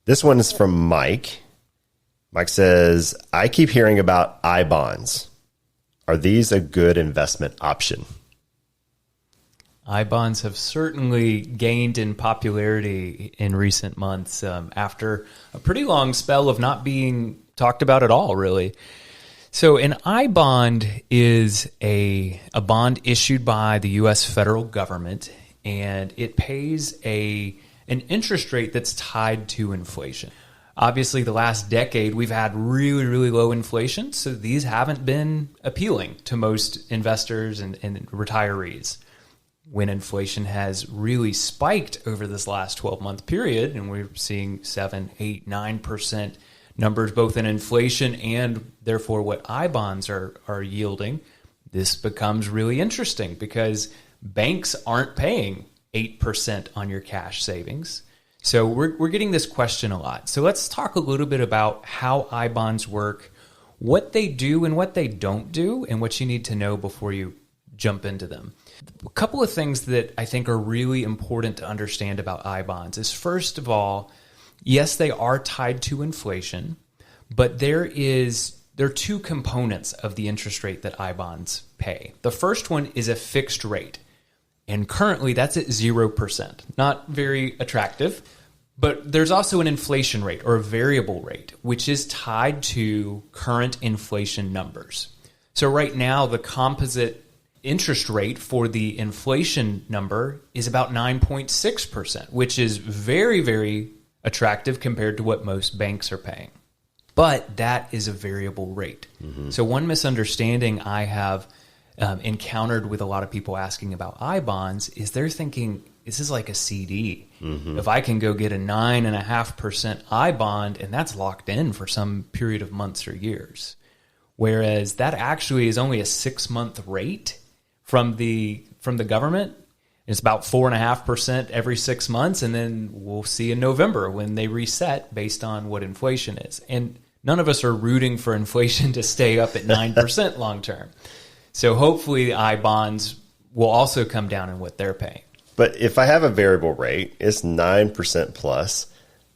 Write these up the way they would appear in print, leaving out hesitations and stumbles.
This one is from Mike. Mike says, I keep hearing about I bonds. Are these a good investment option? I bonds have certainly gained in popularity in recent months after a pretty long spell of not being talked about at all, really. So an I bond is a bond issued by the U.S. federal government, and it pays an interest rate that's tied to inflation. Obviously, the last decade, we've had really, really low inflation, so these haven't been appealing to most investors and retirees. When inflation has really spiked over this last 12-month period, and we're seeing 7, 8, 9% numbers both in inflation and therefore what I bonds are yielding, this becomes really interesting because banks aren't paying 8% on your cash savings. So we're getting this question a lot. So let's talk a little bit about how I bonds work, what they do and what they don't do, and what you need to know before you jump into them. A couple of things that I think are really important to understand about I bonds is, first of all, yes, they are tied to inflation, but there are two components of the interest rate that I bonds pay. The first one is a fixed rate. And currently, that's at 0%. Not very attractive, but there's also an inflation rate or a variable rate, which is tied to current inflation numbers. So right now, the composite interest rate for the inflation number is about 9.6%, which is very, very attractive compared to what most banks are paying. But that is a variable rate. Mm-hmm. So one misunderstanding I have encountered with a lot of people asking about I bonds is they're thinking this is like a CD. Mm-hmm. If I can go get a 9.5% I bond and that's locked in for some period of months or years, whereas that actually is only a 6-month rate from the government. It's about 4.5% every 6 months, and then we'll see in November when they reset based on what inflation is. And none of us are rooting for inflation to stay up at 9% long term. So hopefully the I bonds will also come down in what they're paying. But if I have a variable rate, it's 9% plus.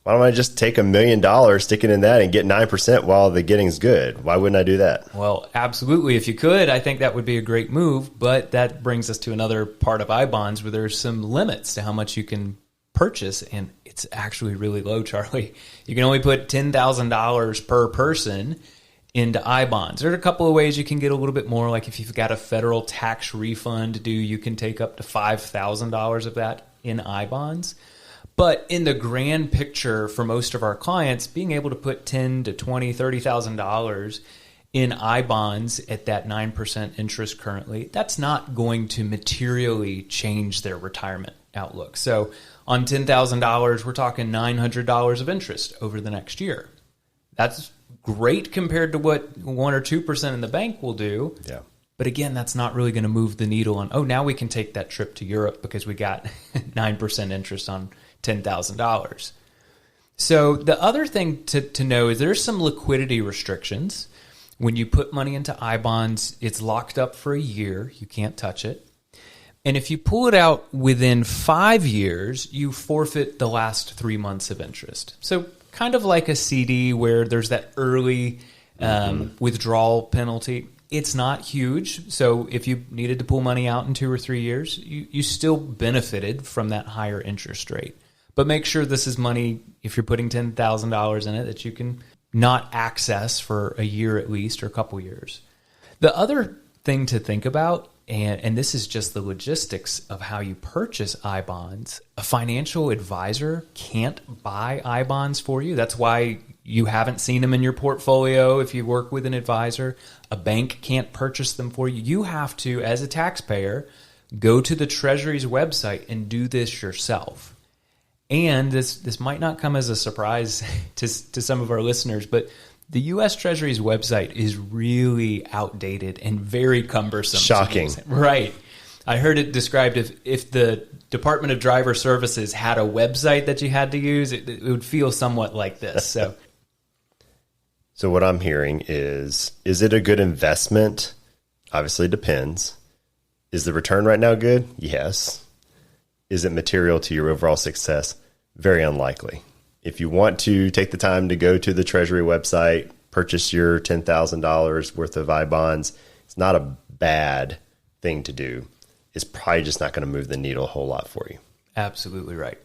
Why don't I just take $1 million, stick it in that, and get 9% while the getting's good? Why wouldn't I do that? Well, absolutely. If you could, I think that would be a great move. But that brings us to another part of I bonds where there's some limits to how much you can purchase, and it's actually really low, Charlie. You can only put $10,000 per person into I bonds. There are a couple of ways you can get a little bit more. Like if you've got a federal tax refund due, you can take up to $5,000 of that in I bonds. But in the grand picture for most of our clients, being able to put $10,000 to $20,000, $30,000 in I bonds at that 9% interest currently, that's not going to materially change their retirement outlook. So on $10,000, we're talking $900 of interest over the next year. That's great compared to what 1 or 2% in the bank will do. Yeah. But again, that's not really going to move the needle on, oh, now we can take that trip to Europe because we got 9% interest on $10,000. So the other thing to know is there's some liquidity restrictions. When you put money into I bonds, it's locked up for a year. You can't touch it. And if you pull it out within 5 years, you forfeit the last 3 months of interest. So kind of like a CD where there's that early withdrawal penalty. It's not huge. So if you needed to pull money out in 2 or 3 years, you still benefited from that higher interest rate. But make sure this is money, if you're putting $10,000 in it, that you can not access for a year at least or a couple years. The other thing to think about, and this is just the logistics of how you purchase I bonds, a financial advisor can't buy I bonds for you. That's why you haven't seen them in your portfolio if you work with an advisor. A bank can't purchase them for you. You have to, as a taxpayer, go to the Treasury's website and do this yourself. And this might not come as a surprise to some of our listeners, but the U.S. Treasury's website is really outdated and very cumbersome. Shocking. Right. I heard it described if the Department of Driver Services had a website that you had to use, it would feel somewhat like this. So what I'm hearing is it a good investment? Obviously, it depends. Is the return right now good? Yes. Is it material to your overall success? Very unlikely. if you want to take the time to go to the Treasury website, purchase your $10,000 worth of I bonds, it's not a bad thing to do. It's probably just not going to move the needle a whole lot for you. Absolutely right.